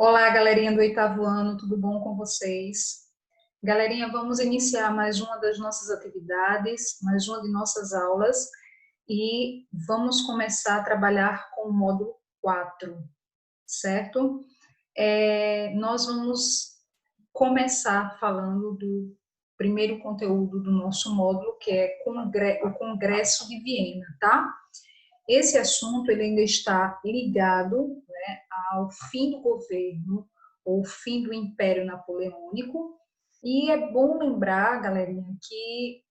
Olá, galerinha do oitavo ano, tudo bom com vocês? Galerinha, vamos iniciar mais uma das nossas atividades, mais uma de nossas aulas e vamos começar a trabalhar com o módulo 4, certo? Nós vamos começar falando do primeiro conteúdo do nosso módulo, que é o Congresso de Viena, tá? Esse assunto ele ainda está ligado, né, ao fim do governo ou fim do Império Napoleônico. E é bom lembrar, galerinha, que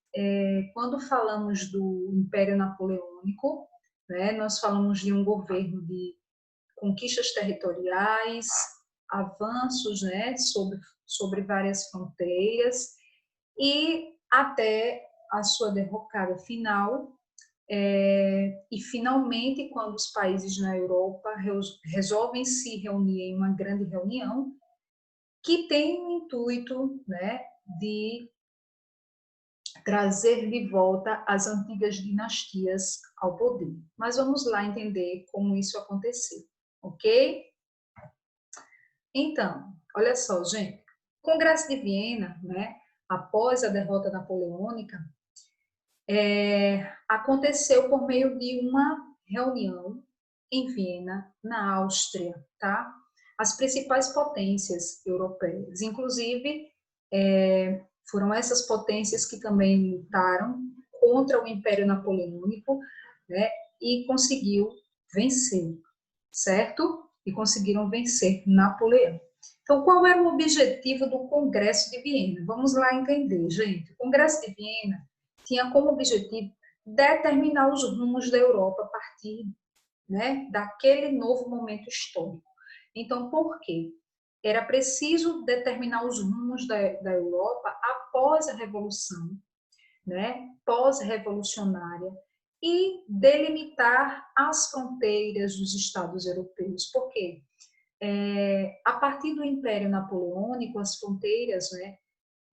quando falamos do Império Napoleônico, né, nós falamos de um governo de conquistas territoriais, avanços, né, sobre várias fronteiras e até a sua derrocada final, e, finalmente, quando os países na Europa resolvem se reunir em uma grande reunião, que tem o intuito, né, de trazer de volta as antigas dinastias ao poder. Mas vamos lá entender como isso aconteceu, ok? Então, olha só, gente, o Congresso de Viena, né, após a derrota napoleônica, aconteceu por meio de uma reunião em Viena, na Áustria, tá? As principais potências europeias, inclusive, foram essas potências que também lutaram contra o Império Napoleônico, né? E conseguiu vencer, certo? E conseguiram vencer Napoleão. Então, qual era o objetivo do Congresso de Viena? Vamos lá entender, gente. O Congresso de Viena tinha como objetivo determinar os rumos da Europa a partir, né, daquele novo momento histórico. Então, por quê? Era preciso determinar os rumos da Europa após a Revolução, né, pós-revolucionária, e delimitar as fronteiras dos Estados europeus. Por quê? A partir do Império Napoleônico, as fronteiras, né,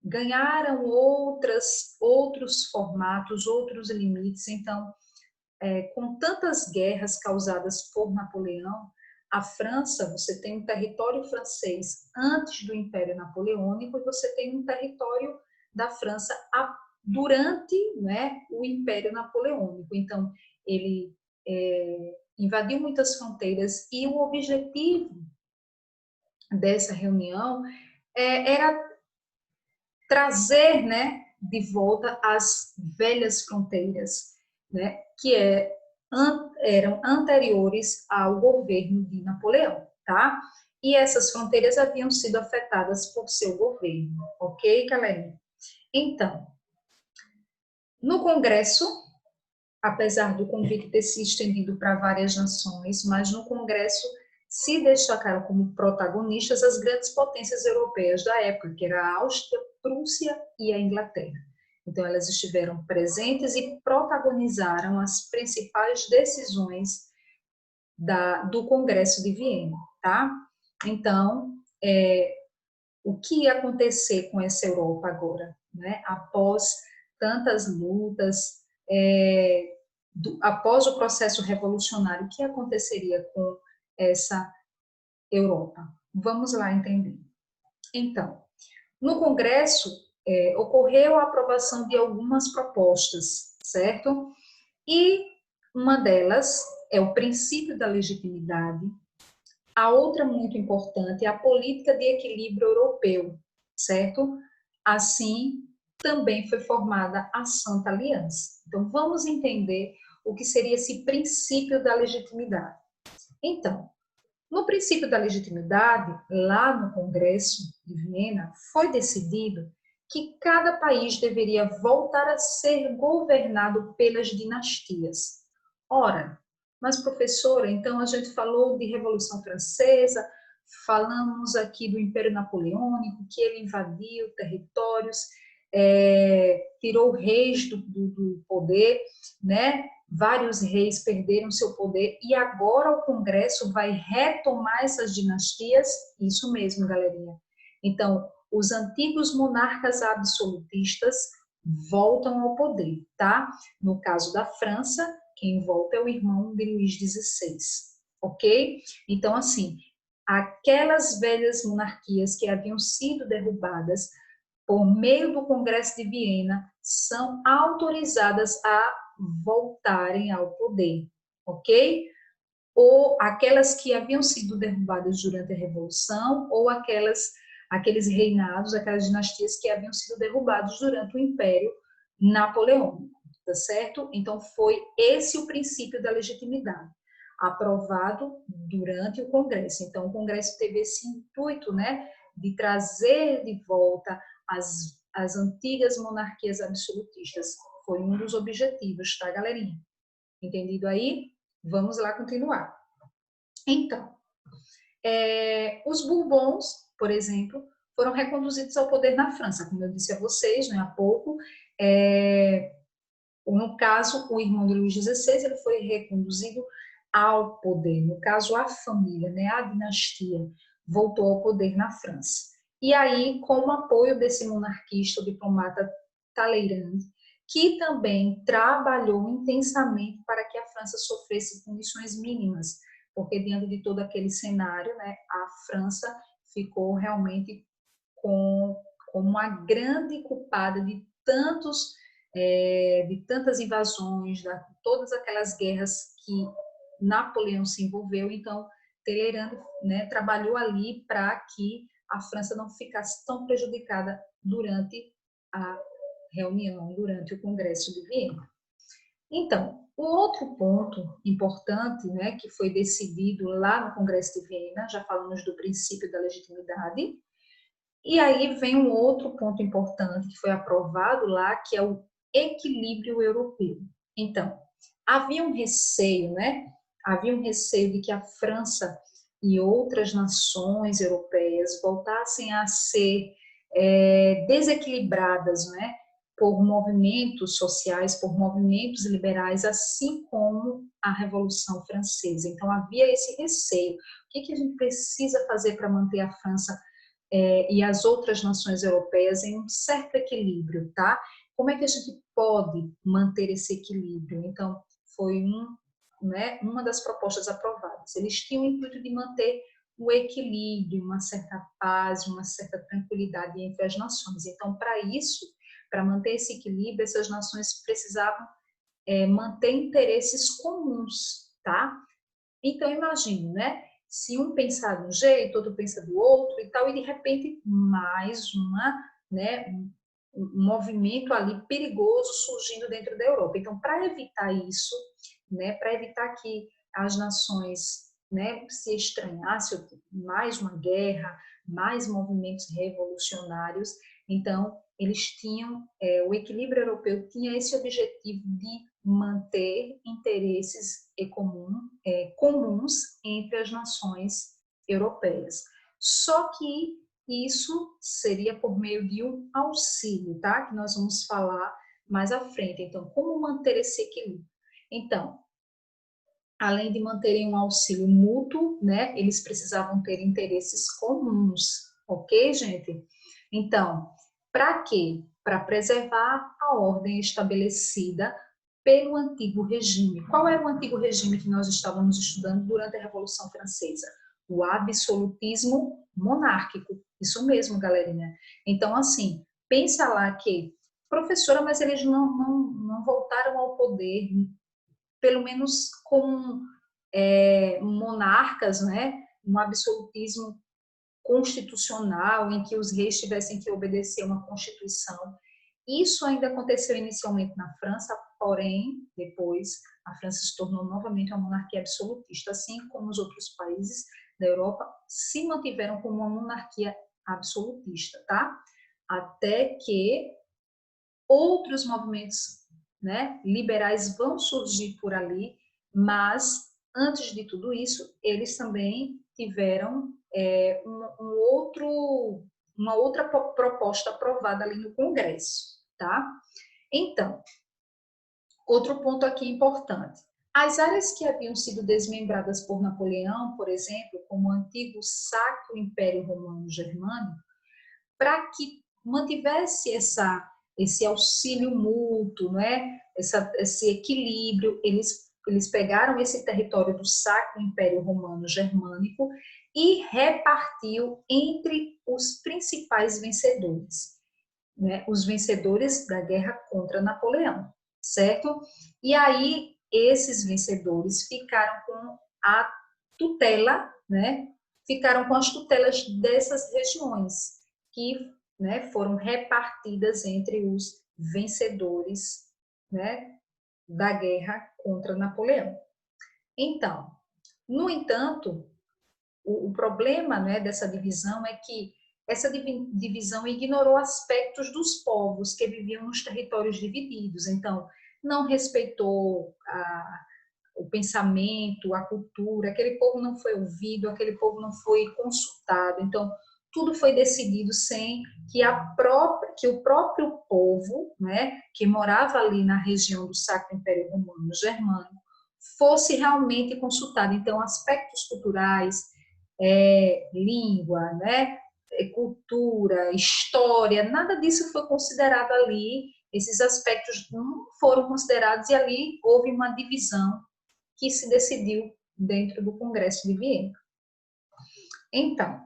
ganharam outros formatos, outros limites. Então, com tantas guerras causadas por Napoleão, a França, você tem um território francês antes do Império Napoleônico e você tem um território da França durante, né, o Império Napoleônico. Então, ele invadiu muitas fronteiras e o objetivo dessa reunião era trazer, né, de volta as velhas fronteiras, né, que eram anteriores ao governo de Napoleão, tá? E essas fronteiras haviam sido afetadas por seu governo, ok, galera? Então, no Congresso, apesar do convite ter se estendido para várias nações, mas no Congresso se destacaram como protagonistas as grandes potências europeias da época, que era a Áustria, Prússia e a Inglaterra. Então, elas estiveram presentes e protagonizaram as principais decisões do Congresso de Viena, tá? Então, o que ia acontecer com essa Europa agora, né? Após tantas lutas, após o processo revolucionário, o que aconteceria com essa Europa? Vamos lá entender. Então, no Congresso, ocorreu a aprovação de algumas propostas, certo? E uma delas é o princípio da legitimidade. A outra muito importante é a política de equilíbrio europeu, certo? Assim, também foi formada a Santa Aliança. Então, vamos entender o que seria esse princípio da legitimidade. Então, no princípio da legitimidade, lá no Congresso de Viena, foi decidido que cada país deveria voltar a ser governado pelas dinastias. Ora, mas professora, então a gente falou de Revolução Francesa, falamos aqui do Império Napoleônico, que ele invadiu territórios, tirou reis do poder, né? Vários reis perderam seu poder e agora o Congresso vai retomar essas dinastias? Isso mesmo, galerinha. Então, os antigos monarcas absolutistas voltam ao poder, tá? No caso da França, quem volta é o irmão de Luís XVI, ok? Então, assim, aquelas velhas monarquias que haviam sido derrubadas por meio do Congresso de Viena são autorizadas a voltarem ao poder, ok? Ou aquelas que haviam sido derrubadas durante a Revolução, ou aqueles reinados, aquelas dinastias que haviam sido derrubados durante o Império Napoleônico, tá certo? Então, foi esse o princípio da legitimidade, aprovado durante o Congresso. Então, o Congresso teve esse intuito, né, de trazer de volta as antigas monarquias absolutistas. Foi um dos objetivos, tá, galerinha? Entendido aí? Vamos lá continuar. Então, os Bourbons, por exemplo, foram reconduzidos ao poder na França, como eu disse a vocês, né, há pouco. No caso, o irmão de Luís XVI, ele foi reconduzido ao poder. No caso, a família, né, a dinastia, voltou ao poder na França. E aí, com o apoio desse monarquista, o diplomata Talleyrand, que também trabalhou intensamente para que a França sofresse punições mínimas, porque diante de todo aquele cenário, né, a França ficou realmente como uma grande culpada de tantas invasões, de todas aquelas guerras que Napoleão se envolveu. Então, Talleyrand, né, trabalhou ali para que a França não ficasse tão prejudicada durante a reunião, durante o Congresso de Viena. Então, o outro ponto importante, né, que foi decidido lá no Congresso de Viena, já falamos do princípio da legitimidade, e aí vem um outro ponto importante que foi aprovado lá, que é o equilíbrio europeu. Então, havia um receio, né? Havia um receio de que a França e outras nações europeias voltassem a ser desequilibradas, né? Por movimentos sociais, por movimentos liberais, assim como a Revolução Francesa. Então, havia esse receio. O que a gente precisa fazer para manter a França e as outras nações europeias em um certo equilíbrio, tá? Como é que a gente pode manter esse equilíbrio? Então, foi uma das propostas aprovadas. Eles tinham o intuito de manter o equilíbrio, uma certa paz, uma certa tranquilidade entre as nações. Então, para isso, para manter esse equilíbrio, essas nações precisavam manter interesses comuns, tá? Então, imagine, né? Se um pensar de um jeito, outro pensa do outro e tal, e de repente mais um movimento ali perigoso surgindo dentro da Europa. Então, para evitar isso, né, para evitar que as nações, né, se estranhassem, mais uma guerra, mais movimentos revolucionários, então eles tinham, o equilíbrio europeu tinha esse objetivo de manter interesses comuns entre as nações europeias. Só que isso seria por meio de um auxílio, tá? Que nós vamos falar mais à frente. Então, como manter esse equilíbrio? Então, além de manterem um auxílio mútuo, né? Eles precisavam ter interesses comuns, ok, gente? Então, para quê? Para preservar a ordem estabelecida pelo antigo regime. Qual era o antigo regime que nós estávamos estudando durante a Revolução Francesa? O absolutismo monárquico. Isso mesmo, galerinha. Então, assim, pensa lá que, professora, mas eles não voltaram ao poder, pelo menos com monarcas, né? Um absolutismo constitucional, em que os reis tivessem que obedecer uma constituição. Isso ainda aconteceu inicialmente na França, porém, depois, a França se tornou novamente uma monarquia absolutista, assim como os outros países da Europa se mantiveram como uma monarquia absolutista, tá? Até que outros movimentos, né, liberais vão surgir por ali, mas, antes de tudo isso, eles também tiveram uma outra proposta aprovada ali no Congresso, tá? Então, outro ponto aqui importante. As áreas que haviam sido desmembradas por Napoleão, por exemplo, como o antigo Sacro Império Romano Germânico, para que mantivesse esse auxílio mútuo, né? Esse equilíbrio, eles pegaram esse território do Sacro Império Romano Germânico e repartiu entre os principais vencedores, né? Os vencedores da guerra contra Napoleão, certo? E aí esses vencedores ficaram com a tutela, né? Ficaram com as tutelas dessas regiões que, né, foram repartidas entre os vencedores, né, da guerra contra Napoleão. Então, no entanto, o problema, né, dessa divisão é que essa divisão ignorou aspectos dos povos que viviam nos territórios divididos. Então, não respeitou o pensamento, a cultura, aquele povo não foi ouvido, aquele povo não foi consultado. Então, tudo foi decidido sem que o próprio povo, né, que morava ali na região do Sacro Império Romano Germânico, fosse realmente consultado. Então, aspectos culturais, língua, né, cultura, história, nada disso foi considerado ali. Esses aspectos não foram considerados e ali houve uma divisão que se decidiu dentro do Congresso de Viena. Então,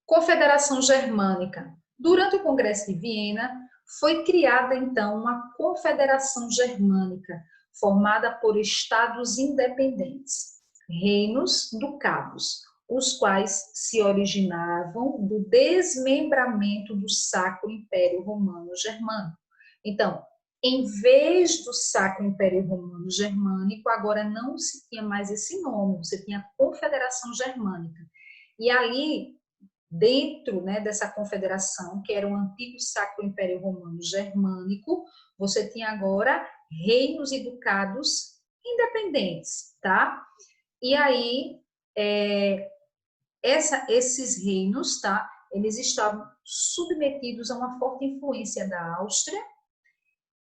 Confederação Germânica. Durante o Congresso de Viena, foi criada, então, uma Confederação Germânica, formada por estados independentes, reinos, ducados, os quais se originavam do desmembramento do Sacro Império Romano Germânico. Então, em vez do Sacro Império Romano Germânico, agora não se tinha mais esse nome, você tinha Confederação Germânica. E ali, dentro, né, dessa confederação, que era o antigo Sacro Império Romano Germânico, você tinha agora reinos e ducados independentes, tá? E aí, esses reinos, tá? Eles estavam submetidos a uma forte influência da Áustria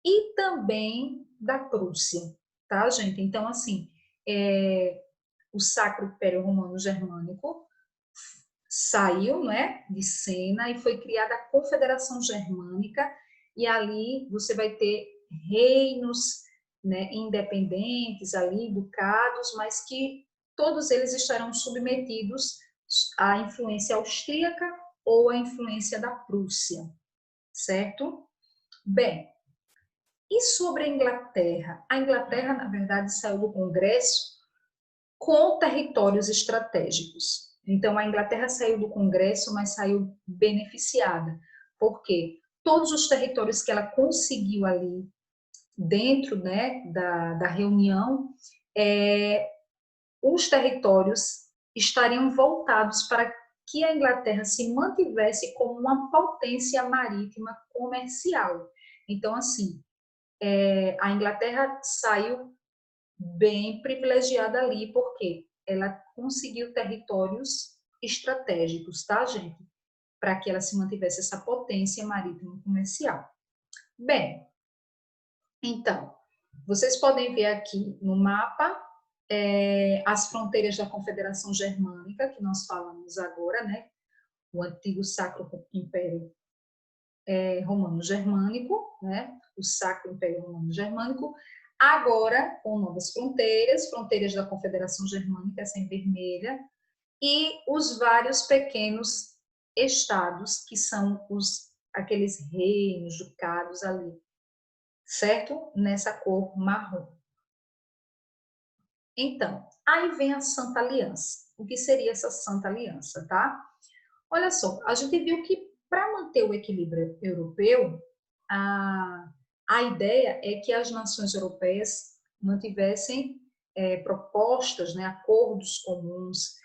e também da Prússia, tá, gente? Então, assim, o Sacro Império Romano Germânico saiu, né, de cena e foi criada a Confederação Germânica, e ali você vai ter reinos, né, independentes ali, ducados, mas que todos eles estarão submetidos à influência austríaca ou à influência da Prússia, certo? Bem, e sobre a Inglaterra? A Inglaterra, na verdade, saiu do Congresso com territórios estratégicos. Então, a Inglaterra saiu do Congresso, mas saiu beneficiada. Por quê? Todos os territórios que ela conseguiu ali dentro, né, da reunião, os territórios estariam voltados para que a Inglaterra se mantivesse como uma potência marítima comercial. Então, assim, a Inglaterra saiu bem privilegiada ali, porque ela conseguiu territórios estratégicos, tá, gente? Para que ela se mantivesse essa potência marítima comercial. Bem, então, vocês podem ver aqui no mapa as fronteiras da Confederação Germânica, que nós falamos agora, né? O antigo Sacro Império Romano Germânico, né? O Sacro Império Romano Germânico, agora com novas fronteiras, fronteiras da Confederação Germânica, essa em vermelha, e os vários pequenos estados, que são aqueles reinos, ducados ali, certo? Nessa cor marrom. Então, aí vem a Santa Aliança. O que seria essa Santa Aliança, tá? Olha só, a gente viu que para manter o equilíbrio europeu, a ideia é que as nações europeias mantivessem propostas, né, acordos comuns,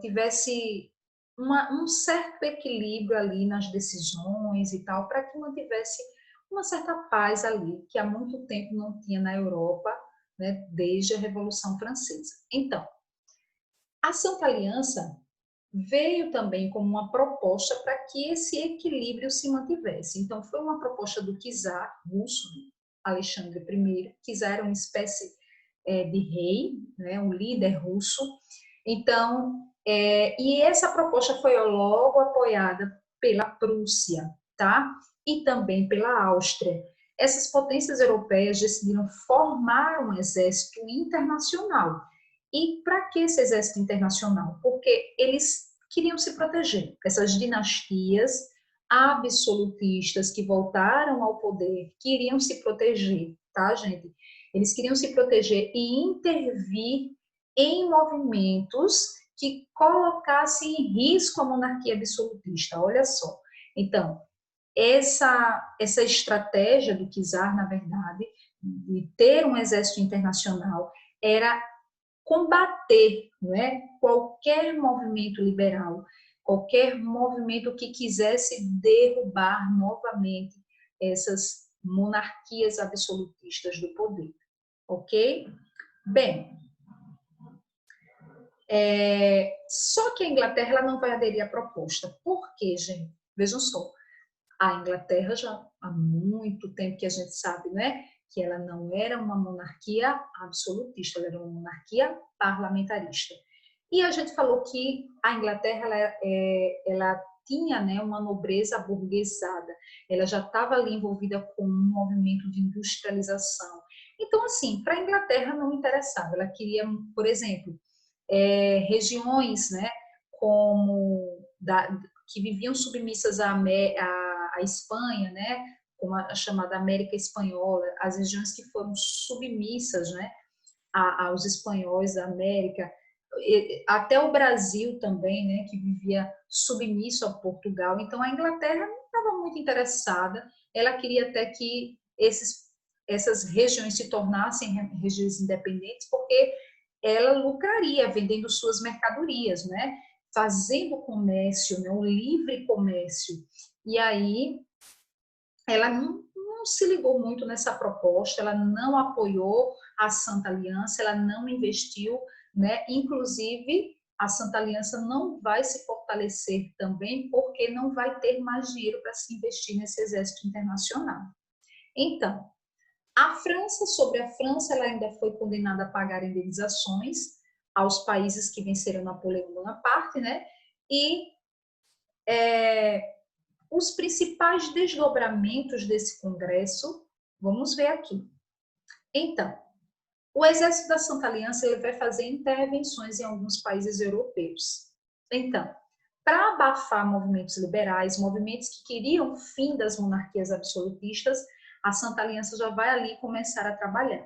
tivesse um certo equilíbrio ali nas decisões e tal, para que mantivesse uma certa paz ali, que há muito tempo não tinha na Europa, né, desde a Revolução Francesa. Então, a Santa Aliança veio também como uma proposta para que esse equilíbrio se mantivesse. Então, foi uma proposta do czar russo, Alexandre I. Czar era uma espécie de rei, né, um líder russo. Então, e essa proposta foi logo apoiada pela Prússia, tá? E também pela Áustria. Essas potências europeias decidiram formar um exército internacional. E para que esse exército internacional? Porque eles queriam se proteger. Essas dinastias absolutistas que voltaram ao poder queriam se proteger, tá, gente? Eles queriam se proteger e intervir em movimentos que colocassem em risco a monarquia absolutista. Olha só. Então, essa estratégia do czar, na verdade, de ter um exército internacional, era combater, não é, qualquer movimento liberal, qualquer movimento que quisesse derrubar novamente essas monarquias absolutistas do poder, ok? Bem, só que a Inglaterra ela não vai aderir à proposta. Por quê, gente? Vejam só, a Inglaterra já há muito tempo que a gente sabe, né, que ela não era uma monarquia absolutista, ela era uma monarquia parlamentarista. E a gente falou que a Inglaterra ela tinha, né, uma nobreza aburguesada, ela já estava ali envolvida com um movimento de industrialização. Então, assim, para a Inglaterra não interessava, ela queria, por exemplo, regiões, né, como que viviam submissas à Espanha, né, como a chamada América Espanhola, as regiões que foram submissas, né, aos espanhóis da América, até o Brasil também, né, que vivia submisso a Portugal. Então a Inglaterra não estava muito interessada, ela queria até que essas regiões se tornassem regiões independentes, porque ela lucraria vendendo suas mercadorias, né? Fazendo comércio, né? Um livre comércio. E aí ela não se ligou muito nessa proposta, ela não apoiou a Santa Aliança, ela não investiu, né? Inclusive, a Santa Aliança não vai se fortalecer também porque não vai ter mais dinheiro para se investir nesse exército internacional. Então, sobre a França, ela ainda foi condenada a pagar indenizações aos países que venceram Napoleão Bonaparte, né? E os principais desdobramentos desse congresso, vamos ver aqui. Então, o Exército da Santa Aliança ele vai fazer intervenções em alguns países europeus. Então, para abafar movimentos liberais, movimentos que queriam o fim das monarquias absolutistas, a Santa Aliança já vai ali começar a trabalhar.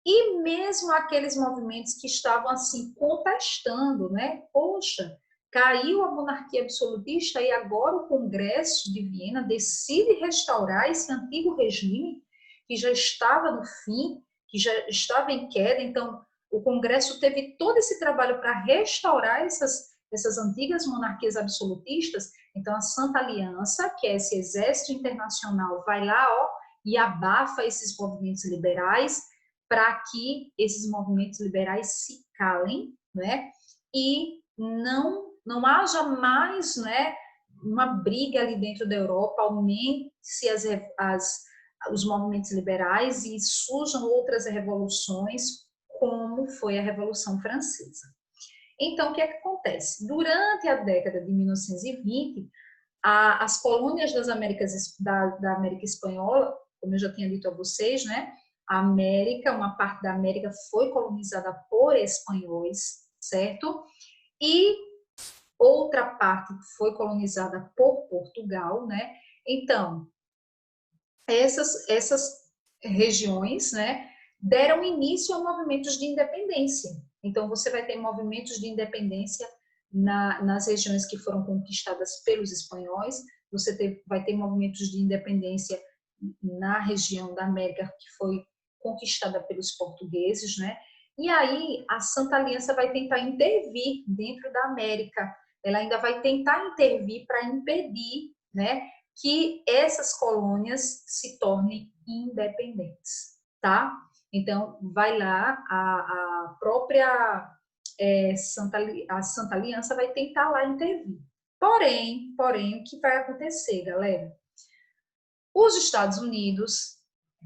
E mesmo aqueles movimentos que estavam assim contestando, né? Poxa, caiu a monarquia absolutista e agora o Congresso de Viena decide restaurar esse antigo regime que já estava no fim, que já estava em queda. Então, o Congresso teve todo esse trabalho para restaurar essas antigas monarquias absolutistas. Então, a Santa Aliança, que é esse exército internacional, vai lá, ó, e abafa esses movimentos liberais para que esses movimentos liberais se calem, né? E não haja mais, né, uma briga ali dentro da Europa, aumente-se os movimentos liberais e surjam outras revoluções, como foi a Revolução Francesa. Então, o que é que acontece? Durante a década de 1920, as colônias da América Espanhola, como eu já tinha dito a vocês, né? A América, uma parte da América foi colonizada por espanhóis, certo? E outra parte foi colonizada por Portugal, né? Então, essas regiões, né, deram início a movimentos de independência. Então, você vai ter movimentos de independência nas regiões que foram conquistadas pelos espanhóis, vai ter movimentos de independência na região da América que foi conquistada pelos portugueses, né? E aí a Santa Aliança vai tentar intervir dentro da América, ela ainda vai tentar intervir para impedir, né, que essas colônias se tornem independentes, tá? Então, vai lá, a própria a Santa Aliança vai tentar lá intervir. Porém, o que vai acontecer, galera? Os Estados Unidos,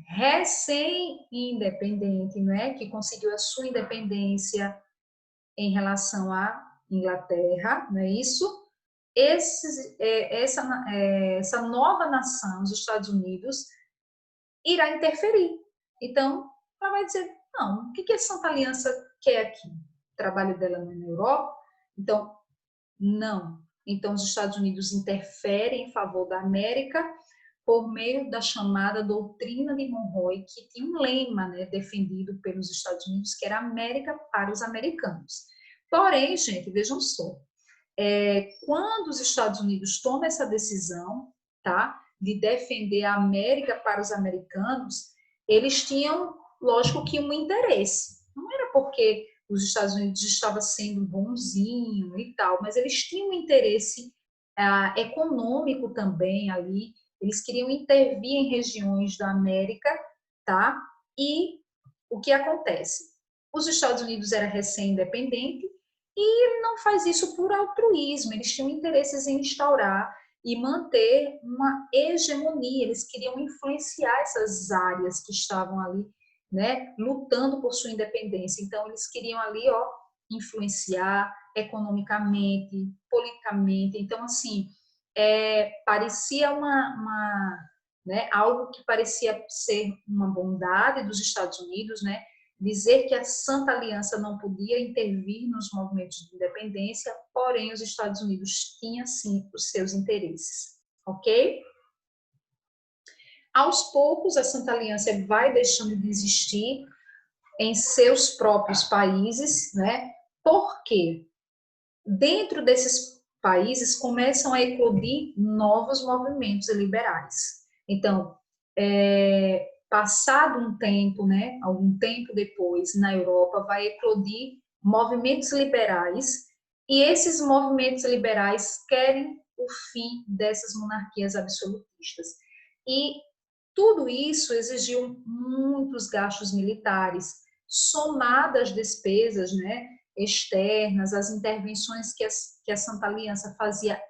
recém-independente, né, que conseguiu a sua independência em relação à Inglaterra, não é isso? Essa nova nação, os Estados Unidos, irá interferir. Então, ela vai dizer, não, o que a Santa Aliança quer aqui? trabalho dela não é na Europa? Então, não. Então, os Estados Unidos interferem em favor da América por meio da chamada doutrina de Monroe, que tinha um lema, né, defendido pelos Estados Unidos, que era América para os americanos. Porém, gente, vejam só, quando os Estados Unidos tomam essa decisão, tá, de defender a América para os americanos, eles tinham, lógico, que um interesse. Não era porque os Estados Unidos estavam sendo bonzinho e tal, mas eles tinham um interesse econômico também ali. Eles queriam intervir em regiões da América, tá? E o que acontece? Os Estados Unidos era recém-independente e não faz isso por altruísmo. Eles tinham interesses em instaurar e manter uma hegemonia. Eles queriam influenciar essas áreas que estavam ali, né, lutando por sua independência. Então, eles queriam ali, ó, influenciar economicamente, politicamente. Então, assim, parecia né, algo que parecia ser uma bondade dos Estados Unidos, né, dizer que a Santa Aliança não podia intervir nos movimentos de independência, porém os Estados Unidos tinham sim os seus interesses, ok? Aos poucos, a Santa Aliança vai deixando de existir em seus próprios países, né? Porque dentro desses países começam a eclodir novos movimentos liberais. Então, passado um tempo, né, algum tempo depois, na Europa, vai eclodir movimentos liberais, e esses movimentos liberais querem o fim dessas monarquias absolutistas. E tudo isso exigiu muitos gastos militares, somadas despesas, né, externas, as intervenções que a Santa Aliança fazia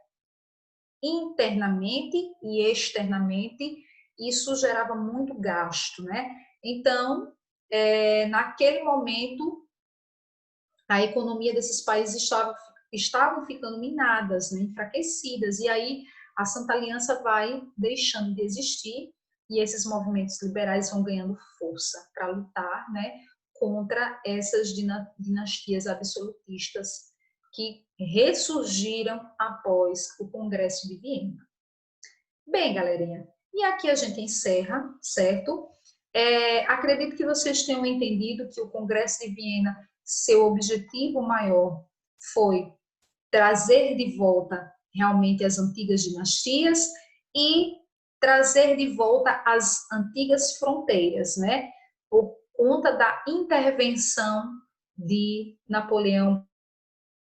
internamente e externamente, isso gerava muito gasto, né? Então, naquele momento, a economia desses países estavam ficando minadas, né, enfraquecidas, e aí a Santa Aliança vai deixando de existir e esses movimentos liberais vão ganhando força para lutar, né, contra essas dinastias absolutistas que ressurgiram após o Congresso de Viena. Bem, galerinha, e aqui a gente encerra, certo? Acredito que vocês tenham entendido que o Congresso de Viena, seu objetivo maior foi trazer de volta realmente as antigas dinastias e trazer de volta as antigas fronteiras, né? Por conta da intervenção de Napoleão